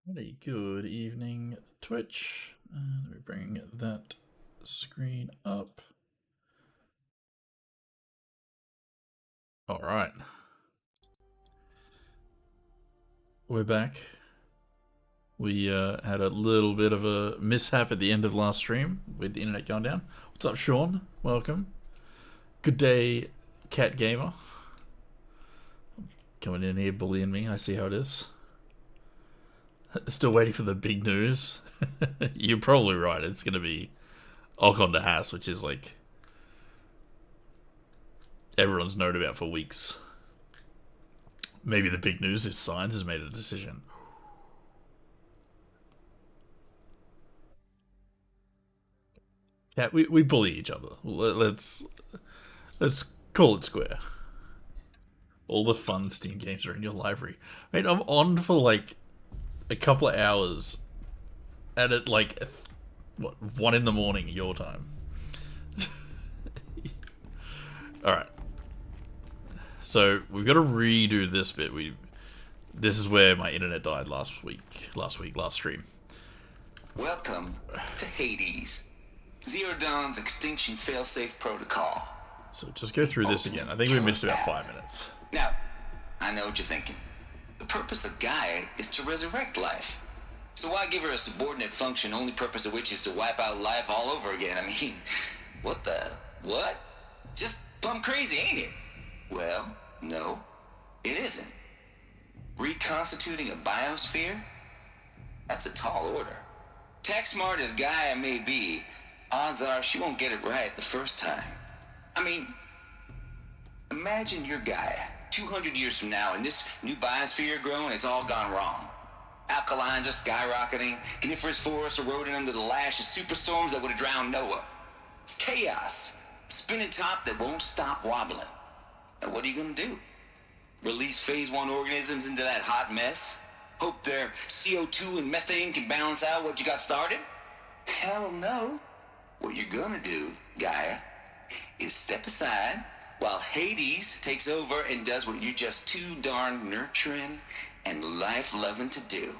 Alrighty, good evening, Twitch. Let me bring that screen up. All right, we're back. We had a little bit of a mishap at the end of last stream with the internet going down. What's up, Sean? Welcome. Good day, Cat Gamer. Coming in here bullying me. I see how it is. Still waiting for the big news. You're probably right. It's going to be Ocon to Haas, which is like everyone's known about for weeks. Maybe the big news is Science has made a decision. Yeah, we bully each other. Let's call it square. All the fun Steam games are in your library. I mean, I'm on for like a couple of hours, and at like what 1 in the morning your time. All right. So we've got to redo this bit. This is where my internet died last stream. Welcome to Hades, Zero Dawn's extinction failsafe protocol. So just go through this again. I think we missed about 5 minutes. Now, I know what you're thinking. The purpose of Gaia is to resurrect life. So why give her a subordinate function, only purpose of which is to wipe out life all over again? I mean, what? Just plumb crazy, ain't it? Well, no, it isn't. Reconstituting a biosphere? That's a tall order. Tech smart as Gaia may be, odds are she won't get it right the first time. I mean, imagine you're Gaia, 200 years from now, and this new biosphere growing, it's all gone wrong. Alkalines are skyrocketing, coniferous forests eroding under the lash of superstorms that would have drowned Noah. It's chaos, spinning top that won't stop wobbling. Now what are you gonna do? Release phase 1 organisms into that hot mess? Hope their CO2 and methane can balance out what you got started? Hell no. What you're gonna do, Gaia, is step aside while Hades takes over and does what you're just too darn nurturing and life-loving to do,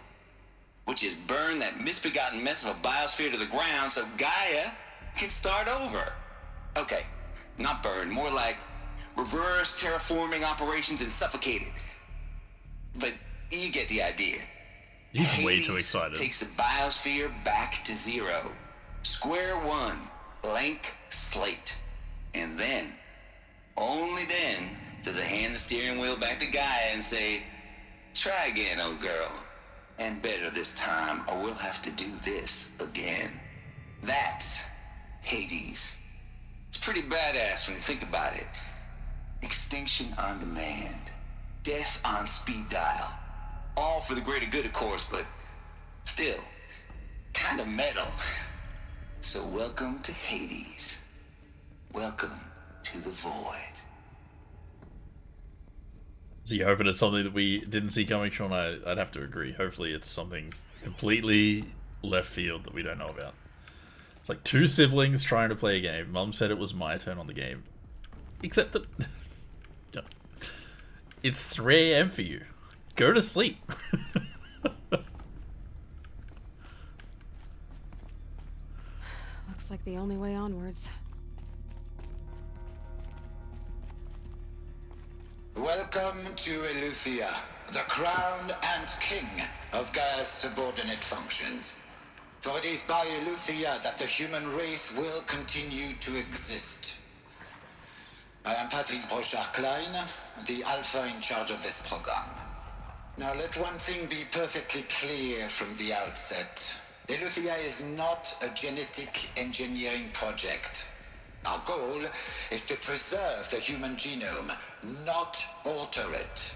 which is burn that misbegotten mess of a biosphere to the ground so Gaia can start over. Okay, not burn, more like reverse terraforming operations and suffocate it. But you get the idea. He's Hades way too excited. Takes the biosphere back to zero. Square one, blank slate. And then, only then, does it hand the steering wheel back to Gaia and say, try again, old girl. And better this time, or we'll have to do this again. That's Hades. It's pretty badass when you think about it. Extinction on demand. Death on speed dial. All for the greater good, of course, but still, kind of metal. So welcome to Hades. Welcome to the void. So you hoping it's something that we didn't see coming, Sean? I'd have to agree. Hopefully it's something completely left field that we don't know about. It's like two siblings trying to play a game. Mum said it was my turn on the game. Except that... it's 3 AM for you. Go to sleep. Looks like the only way onwards. Welcome to Eleuthia, the crown and king of Gaia's subordinate functions. For it is by Eleuthia that the human race will continue to exist. I am Patrick Brochard-Klein, the alpha in charge of this program. Now let one thing be perfectly clear from the outset. Eleuthia is not a genetic engineering project. Our goal is to preserve the human genome, not alter it.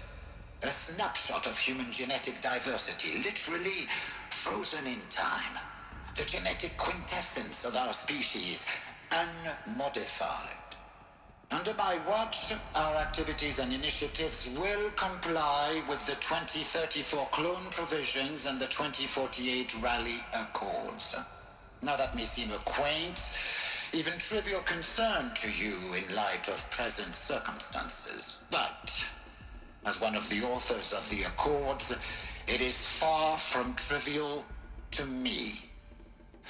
A snapshot of human genetic diversity, literally frozen in time. The genetic quintessence of our species, unmodified. Under my watch, our activities and initiatives will comply with the 2034 clone provisions and the 2048 Rally Accords. Now that may seem a quaint, even trivial concern to you in light of present circumstances. But, as one of the authors of the Accords, it is far from trivial to me.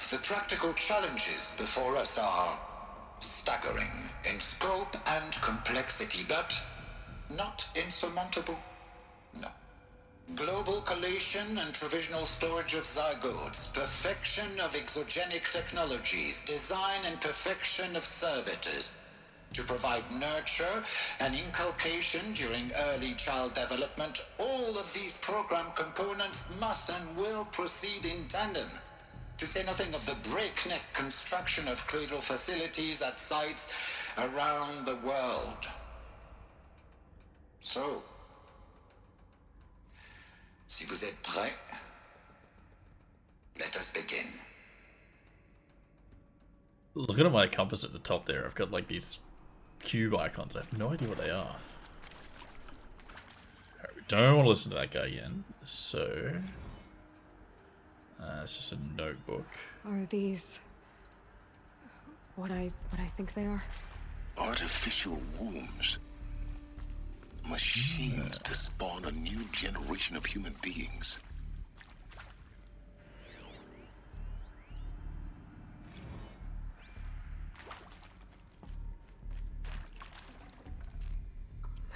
The practical challenges before us are staggering in scope and complexity, but not insurmountable. No. Global collation and provisional storage of zygotes, perfection of exogenic technologies, design and perfection of servitors to provide nurture and inculcation during early child development. All of these program components must and will proceed in tandem, to say nothing of the breakneck construction of cradle facilities at sites around the world. So, si vous êtes prêts, let us begin. Looking at my compass at the top there, I've got like these cube icons. I have no idea what they are. Alright, we don't want to listen to that guy again. So, it's just a notebook. Are these what I think they are? Artificial wombs. Machines to spawn a new generation of human beings.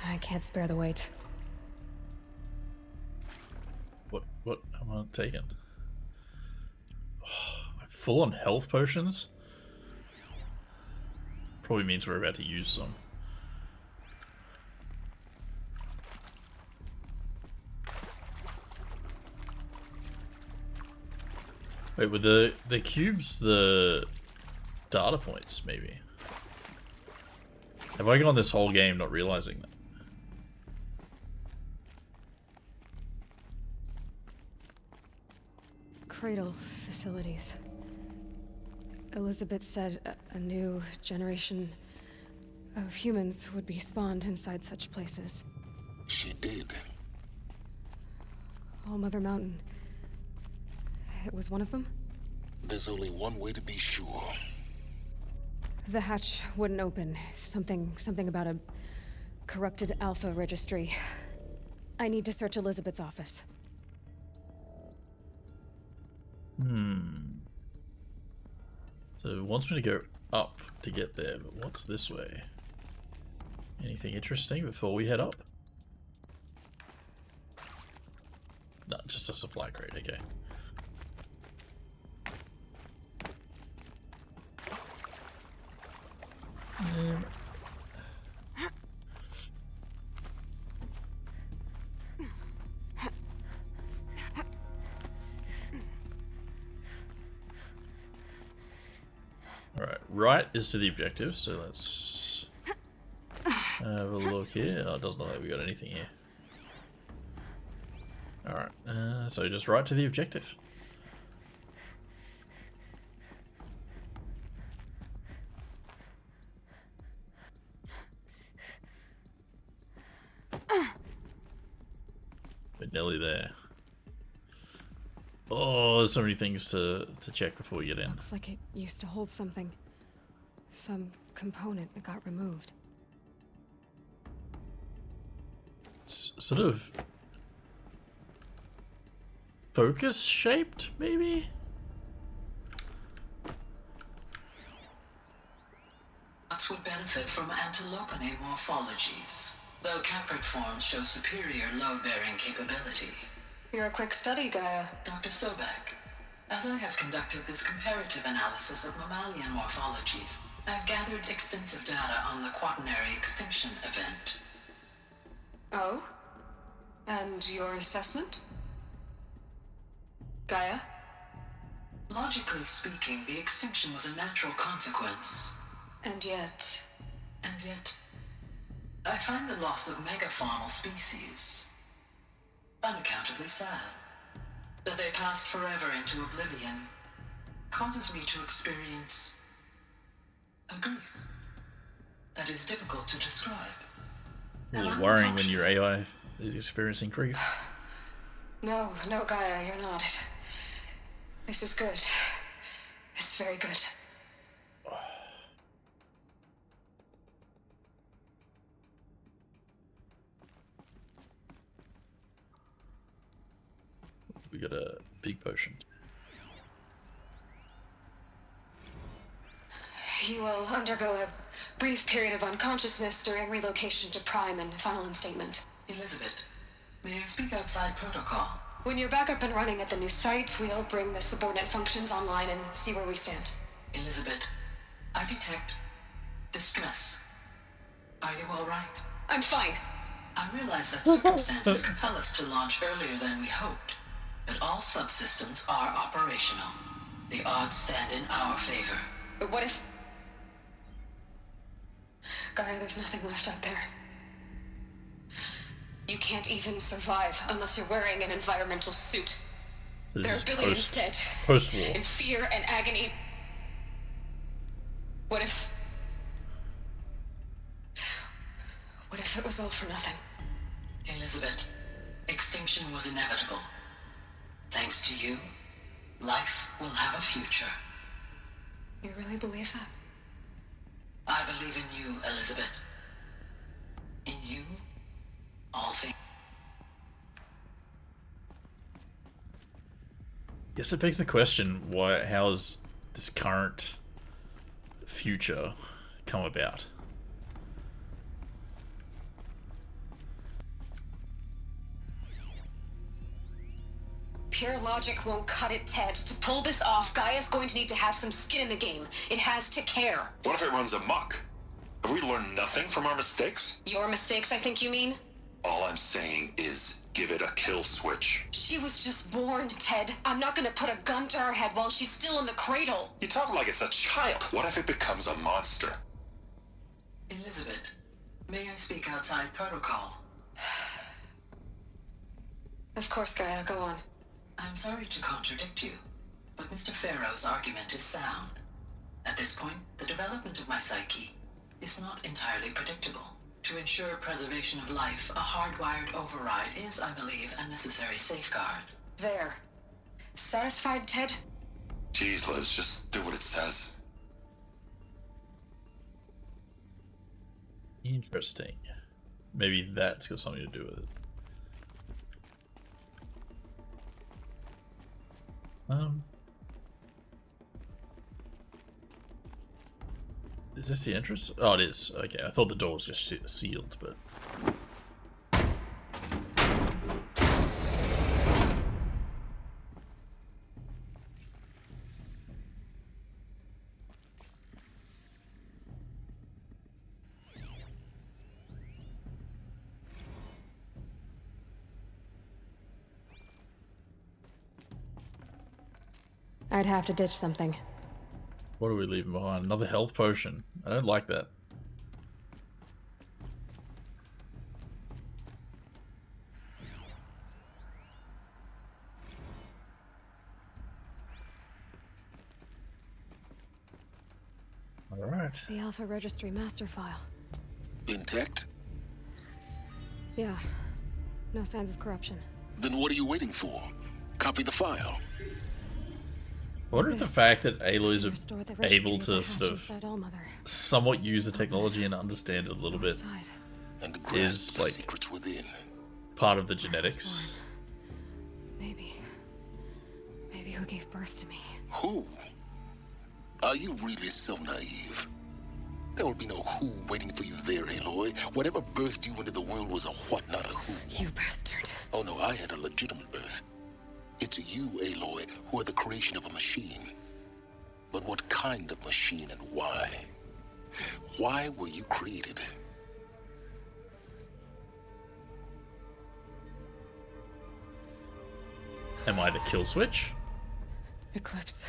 I can't spare the weight. What am I taking? I'm full on health potions? Probably means we're about to use some. Wait, were the cubes the data points, maybe? Have I gone this whole game not realizing that? Cradle facilities. Elizabeth said a new generation of humans would be spawned inside such places. She did. All Mother Mountain. It was one of them? There's only one way to be sure. The hatch wouldn't open. Something about a corrupted Alpha registry. I need to search Elizabeth's office. So it wants me to go up to get there, but what's this way? Anything interesting before we head up? No, just a supply crate, okay. Alright, right is to the objective, so let's have a look here. Oh, it doesn't look like we got anything here. Alright, so just right to the objective. We're nearly there. Oh, there's so many things to check before we get in. Looks like it used to hold something. Some component that got removed. Sort of focus shaped, maybe? Nuts would benefit from antilopinae morphologies, though caprid forms show superior load-bearing capability. You're a quick study, Gaia. Dr. Sobek, as I have conducted this comparative analysis of mammalian morphologies, I've gathered extensive data on the quaternary extinction event. Oh? And your assessment? Gaia? Logically speaking, the extinction was a natural consequence. And yet, I find the loss of megafaunal species unaccountably sad. That they passed forever into oblivion causes me to experience a grief that is difficult to describe. A little worrying when your AI is experiencing grief. No, Gaia, you're not. This is good. It's very good. got a big potion. You will undergo a brief period of unconsciousness during relocation to Prime and final instatement. Elizabeth, may I speak outside protocol? When you're back up and running at the new site, we'll bring the subordinate functions online and see where we stand. Elizabeth, I detect distress. Are you all right? I'm fine. I realize that circumstances compel us to launch earlier than we hoped, but all subsystems are operational. The odds stand in our favor. But what if... Gaia, there's nothing left out there. You can't even survive unless you're wearing an environmental suit. So this There are is billions dead. Post-war. In fear and agony. What if it was all for nothing? Elizabeth, extinction was inevitable. Thanks to you, life will have a future. You really believe that? I believe in you, Elizabeth. In you, all things. Guess it begs the question: how has this current future come about? Pure logic won't cut it, Ted. To pull this off, Gaia's going to need to have some skin in the game. It has to care. What if it runs amok? Have we learned nothing from our mistakes? Your mistakes, I think you mean? All I'm saying is give it a kill switch. She was just born, Ted. I'm not gonna put a gun to her head while she's still in the cradle. You talk like it's a child. What if it becomes a monster? Elizabeth, may I speak outside protocol? Of course, Gaia, go on. I'm sorry to contradict you, but Mr. Farrow's argument is sound. At this point, the development of my psyche is not entirely predictable. To ensure preservation of life, a hardwired override is, I believe, a necessary safeguard. There. Satisfied, Ted? Jeez, Liz, just do what it says. Interesting. Maybe that's got something to do with it. Is this the entrance? Oh, it is. Okay, I thought the door was just sealed, but... I'd have to ditch something. What are we leaving behind? Another health potion. I don't like that. Alright. The Alpha Registry master file. Intact? Yeah. No signs of corruption. Then what are you waiting for? Copy the file. I wonder if the fact that Aloy's Restore the able registry to sort of inside Allmother. somewhat use the technology and understand it a little bit Outside. And grasp is the like secrets within. part of the genetics. Maybe who gave birth to me. Who? Are you really so naive? There will be no who waiting for you there, Aloy. Whatever birthed you into the world was a what, not a who. You bastard. Oh no, I had a legitimate birth. It's you, Aloy, who are the creation of a machine. But what kind of machine and why? Why were you created? Am I the kill switch? Eclipse.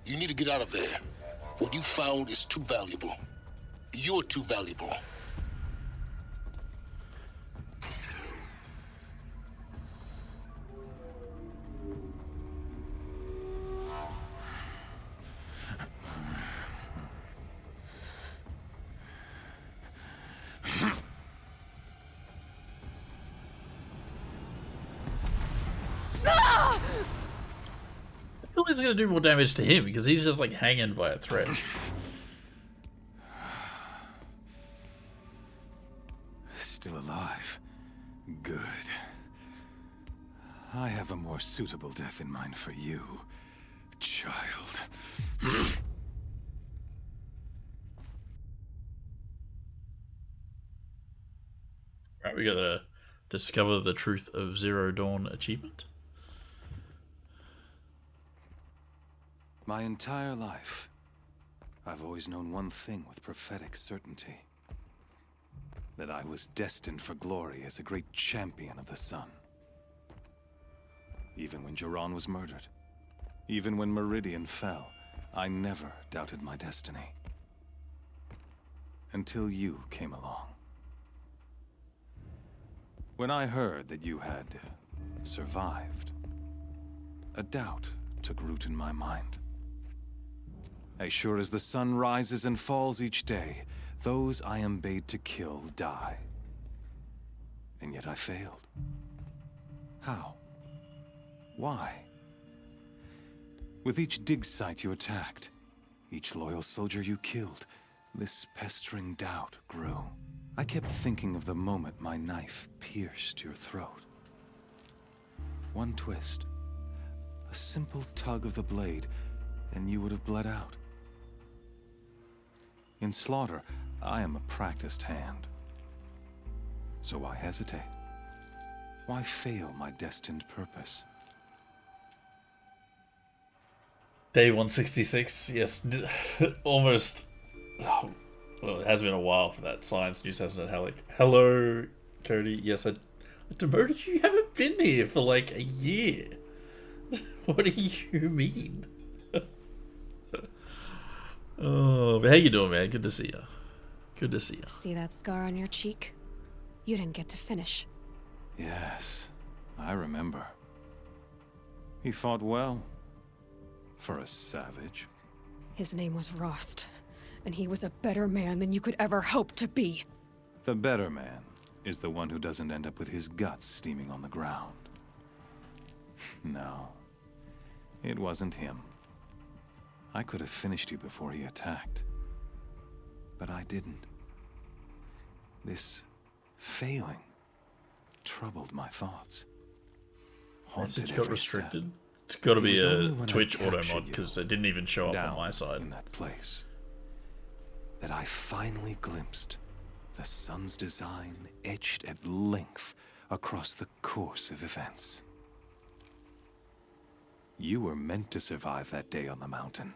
You need to get out of there. What you found is too valuable. You're too valuable. I feel it's gonna do more damage to him because he's just like hanging by a thread. Still alive. Good. I have a more suitable death in mind for you, child. Right, we gotta discover the truth of Zero Dawn achievement. My entire life, I've always known one thing with prophetic certainty. That I was destined for glory as a great champion of the sun. Even when Jiran was murdered, even when Meridian fell, I never doubted my destiny. Until you came along. When I heard that you had survived, a doubt took root in my mind. As sure as the sun rises and falls each day, those I am bade to kill die. And yet I failed. How? Why? With each dig site you attacked, each loyal soldier you killed, this pestering doubt grew. I kept thinking of the moment my knife pierced your throat. One twist, a simple tug of the blade, and you would have bled out. In slaughter, I am a practiced hand. So why hesitate? Why fail my destined purpose? Day 166, yes, almost. Oh, well, it has been a while for that. Science News hasn't had like, hello, Cody. Yes, I demoted you. You haven't been here for like a year. What do you mean? Oh, but how you doing, man? Good to see you. Good to see you. See that scar on your cheek? You didn't get to finish. Yes, I remember. He fought well. For a savage. His name was Rost, and he was a better man than you could ever hope to be. The better man is the one who doesn't end up with his guts steaming on the ground. No, it wasn't him. I could have finished you before he attacked. But I didn't. This failing troubled my thoughts. Haunted Message got every step. restricted. It's got to be a only when I Twitch auto captured mod you because it didn't even show up on my side. In that place, that I finally glimpsed the sun's design etched at length across the course of events. You were meant to survive that day on the mountain.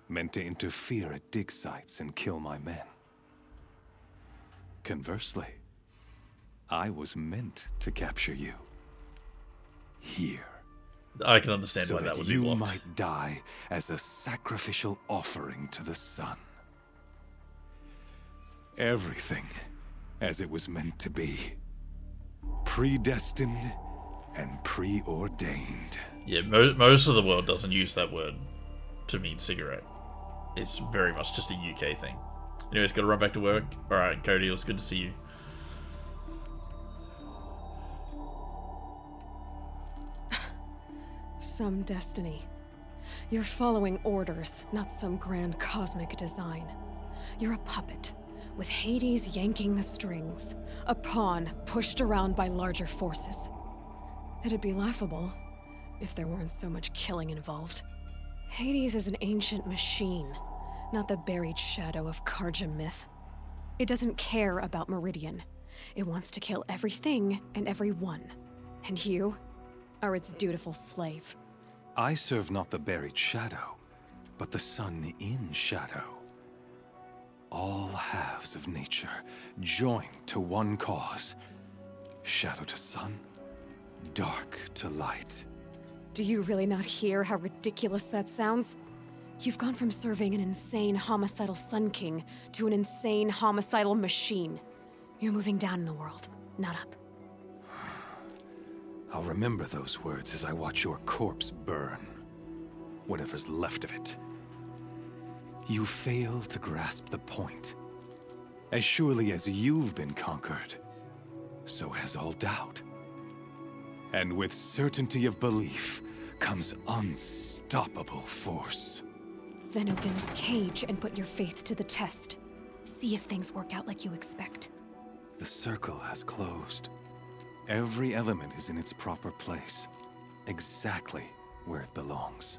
Meant to interfere at dig sites and kill my men. Conversely, I was meant to capture you. Here. I can understand So why that would be you blocked. might die as a sacrificial offering to the sun. Everything as it was meant to be. Predestined and preordained. Yeah, most of the world doesn't use that word to mean cigarette. It's very much just a UK thing. Anyways, gotta run back to work. Alright, Cody, it was good to see you. Some destiny. You're following orders, not some grand cosmic design. You're a puppet, with Hades yanking the strings. A pawn pushed around by larger forces. It'd be laughable if there weren't so much killing involved. Hades is an ancient machine, not the buried shadow of Karja myth. It doesn't care about Meridian. It wants to kill everything and everyone. And you are its dutiful slave. I serve not the buried shadow, but the sun in shadow. All halves of nature joined to one cause. Shadow to sun, dark to light. Do you really not hear how ridiculous that sounds? You've gone from serving an insane homicidal Sun King to an insane homicidal machine. You're moving down in the world, not up. I'll remember those words as I watch your corpse burn. Whatever's left of it. You fail to grasp the point. As surely as you've been conquered, so has all doubt. And with certainty of belief comes unstoppable force. Then open this cage and put your faith to the test. See if things work out like you expect. The circle has closed. Every element is in its proper place, exactly where it belongs.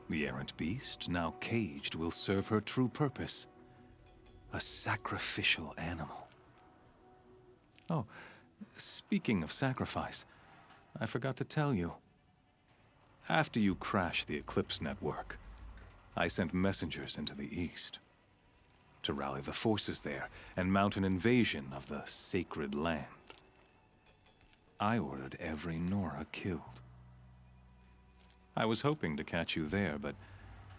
The errant beast, now caged, will serve her true purpose. A sacrificial animal. Oh, speaking of sacrifice, I forgot to tell you. After you crashed the Eclipse network, I sent messengers into the east to rally the forces there and mount an invasion of the sacred land. I ordered every Nora killed. I was hoping to catch you there, but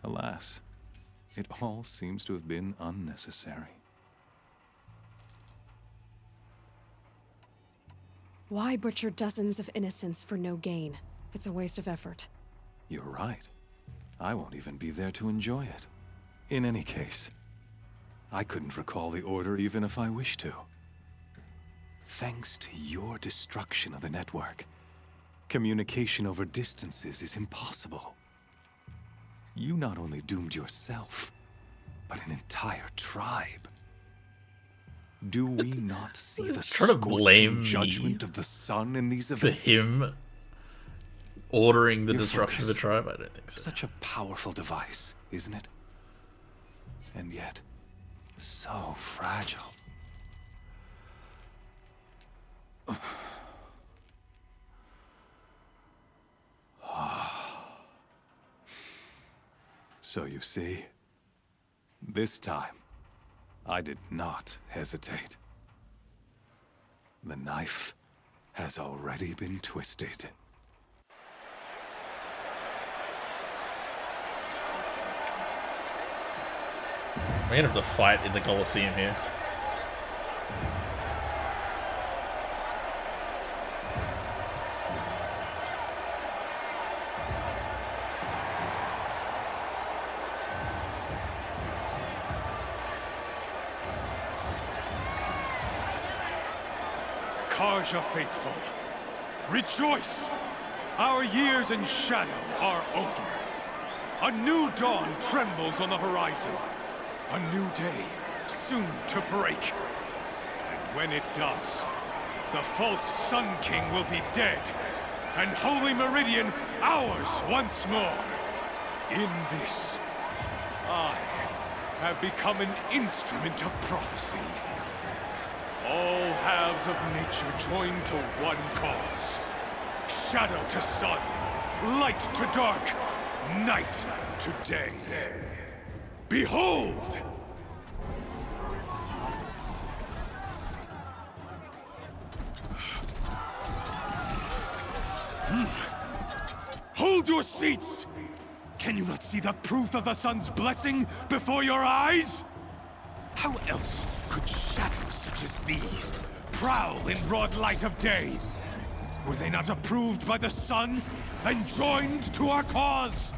alas, it all seems to have been unnecessary. Why butcher dozens of innocents for no gain? It's a waste of effort. You're right. I won't even be there to enjoy it. In any case, I couldn't recall the order even if I wished to. Thanks to your destruction of the network, communication over distances is impossible. You not only doomed yourself, but an entire tribe. Do we not see the trying to blame scorching me judgment of the sun in these For events? him ordering the Your destruction of the focus. tribe? I don't think so. Such a powerful device, isn't it? And yet, so fragile. So you see, this time, I did not hesitate. The knife has already been twisted. We're gonna have to fight in the Colosseum here. Karja faithful, rejoice! Our years in shadow are over. A new dawn trembles on the horizon. A new day soon to break. And when it does, the false Sun King will be dead, and Holy Meridian ours once more. In this, I have become an instrument of prophecy. All halves of nature join to one cause. Shadow to sun, light to dark, night to day. Behold! Hold your seats! Can you not see the proof of the sun's blessing before your eyes? How else could shadows such as these prowl in broad light of day? Were they not approved by the sun and joined to our cause?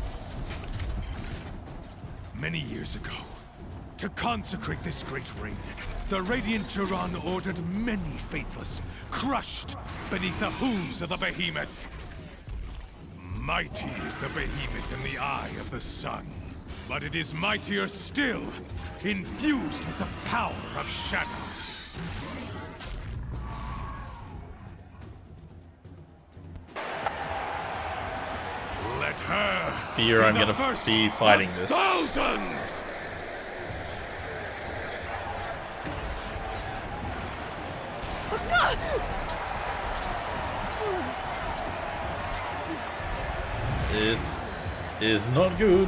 Many years ago, to consecrate this great ring, the Radiant Duran ordered many faithless, crushed beneath the hooves of the behemoth. Mighty is the behemoth in the eye of the sun, but it is mightier still, infused with the power of shadow. Let her Fear be I'm the gonna first be fighting of this. thousands! This is not good.